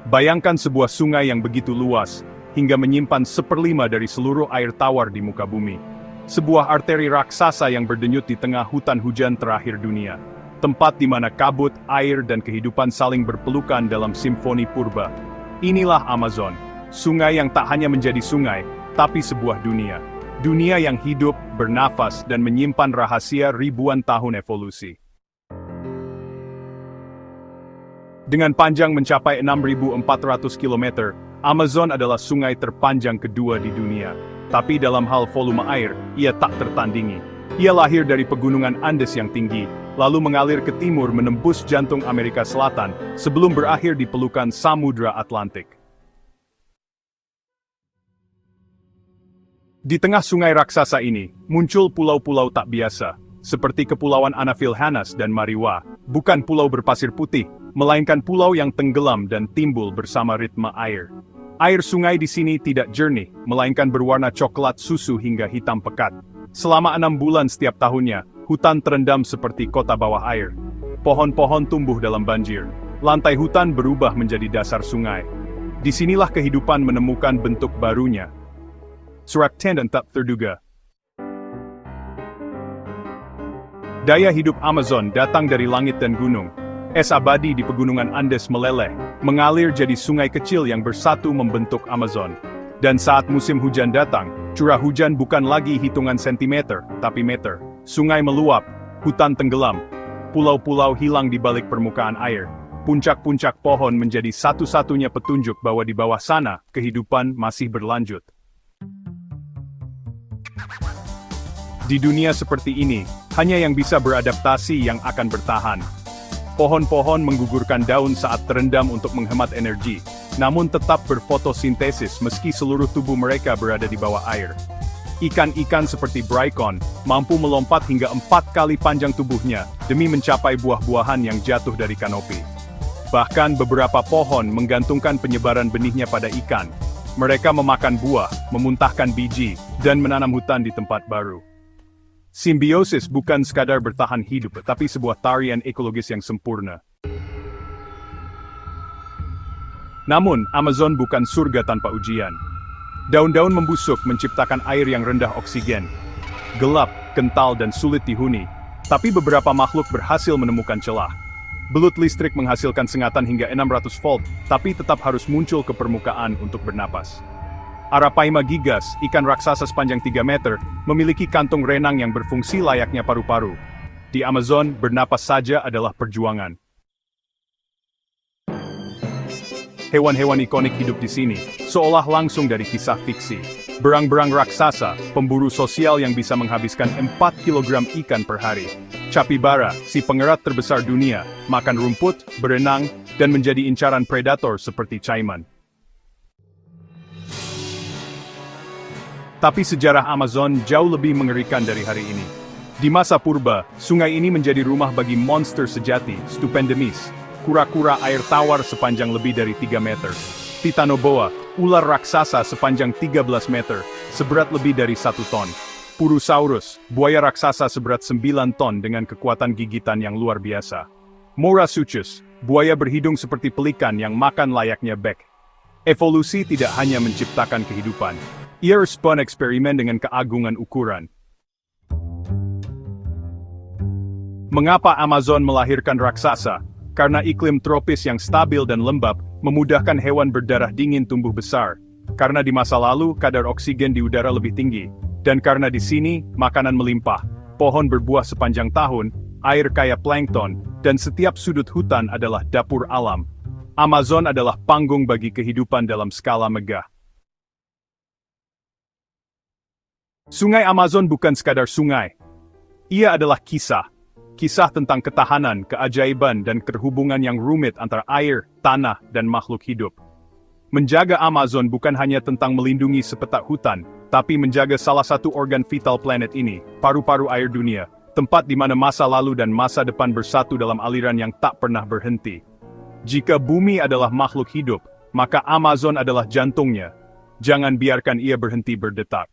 Bayangkan sebuah sungai yang begitu luas, hingga menyimpan 1/5 dari seluruh air tawar di muka bumi. Sebuah arteri raksasa yang berdenyut di tengah hutan hujan terakhir dunia. Tempat di mana kabut, air, dan kehidupan saling berpelukan dalam simfoni purba. Inilah Amazon, sungai yang tak hanya menjadi sungai, tapi sebuah dunia. Dunia yang hidup, bernafas, dan menyimpan rahasia ribuan tahun evolusi. Dengan panjang mencapai 6.400 km, Amazon adalah sungai terpanjang kedua di dunia. Tapi dalam hal volume air, ia tak tertandingi. Ia lahir dari pegunungan Andes yang tinggi, lalu mengalir ke timur menembus jantung Amerika Selatan, sebelum berakhir di pelukan Samudra Atlantik. Di tengah sungai raksasa ini, muncul pulau-pulau tak biasa, seperti Kepulauan Anafilhanas dan Mariwa, bukan pulau berpasir putih, melainkan pulau yang tenggelam dan timbul bersama ritme air. Air sungai di sini tidak jernih, melainkan berwarna coklat susu hingga hitam pekat. Selama 6 bulan setiap tahunnya, hutan terendam seperti kota bawah air. Pohon-pohon tumbuh dalam banjir. Lantai hutan berubah menjadi dasar sungai. Disinilah kehidupan menemukan bentuk barunya. Surakten dan tak terduga. Daya hidup Amazon datang dari langit dan gunung. Es abadi di pegunungan Andes meleleh, mengalir jadi sungai kecil yang bersatu membentuk Amazon. Dan saat musim hujan datang, curah hujan bukan lagi hitungan sentimeter, tapi meter. Sungai meluap, hutan tenggelam, pulau-pulau hilang di balik permukaan air. Puncak-puncak pohon menjadi satu-satunya petunjuk bahwa di bawah sana, kehidupan masih berlanjut. Di dunia seperti ini, hanya yang bisa beradaptasi yang akan bertahan. Pohon-pohon menggugurkan daun saat terendam untuk menghemat energi, namun tetap berfotosintesis meski seluruh tubuh mereka berada di bawah air. Ikan-ikan seperti Brycon mampu melompat hingga 4 kali panjang tubuhnya demi mencapai buah-buahan yang jatuh dari kanopi. Bahkan beberapa pohon menggantungkan penyebaran benihnya pada ikan. Mereka memakan buah, memuntahkan biji, dan menanam hutan di tempat baru. Simbiosis bukan sekadar bertahan hidup, tapi sebuah tarian ekologis yang sempurna. Namun, Amazon bukan surga tanpa ujian. Daun-daun membusuk menciptakan air yang rendah oksigen. Gelap, kental, dan sulit dihuni. Tapi beberapa makhluk berhasil menemukan celah. Belut listrik menghasilkan sengatan hingga 600 volt, tapi tetap harus muncul ke permukaan untuk bernapas. Arapaima gigas, ikan raksasa sepanjang 3 meter, memiliki kantung renang yang berfungsi layaknya paru-paru. Di Amazon, bernapas saja adalah perjuangan. Hewan-hewan ikonik hidup di sini, seolah langsung dari kisah fiksi. Berang-berang raksasa, pemburu sosial yang bisa menghabiskan 4 kg ikan per hari. Capybara, si pengerat terbesar dunia, makan rumput, berenang, dan menjadi incaran predator seperti caiman. Tapi sejarah Amazon jauh lebih mengerikan dari hari ini. Di masa purba, sungai ini menjadi rumah bagi monster sejati, Stupendemis, kura-kura air tawar sepanjang lebih dari 3 meter. Titanoboa, ular raksasa sepanjang 13 meter, seberat lebih dari 1 ton. Purusaurus, buaya raksasa seberat 9 ton dengan kekuatan gigitan yang luar biasa. Morasuchus, buaya berhidung seperti pelikan yang makan layaknya bek. Evolusi tidak hanya menciptakan kehidupan. Ia respon eksperimen dengan keagungan ukuran. Mengapa Amazon melahirkan raksasa? Karena iklim tropis yang stabil dan lembab, memudahkan hewan berdarah dingin tumbuh besar. Karena di masa lalu, kadar oksigen di udara lebih tinggi. Dan karena di sini, makanan melimpah, pohon berbuah sepanjang tahun, air kaya plankton, dan setiap sudut hutan adalah dapur alam. Amazon adalah panggung bagi kehidupan dalam skala megah. Sungai Amazon bukan sekadar sungai. Ia adalah kisah. Kisah tentang ketahanan, keajaiban, dan terhubungan yang rumit antara air, tanah, dan makhluk hidup. Menjaga Amazon bukan hanya tentang melindungi sepetak hutan, tapi menjaga salah satu organ vital planet ini, paru-paru air dunia, tempat di mana masa lalu dan masa depan bersatu dalam aliran yang tak pernah berhenti. Jika bumi adalah makhluk hidup, maka Amazon adalah jantungnya. Jangan biarkan ia berhenti berdetak.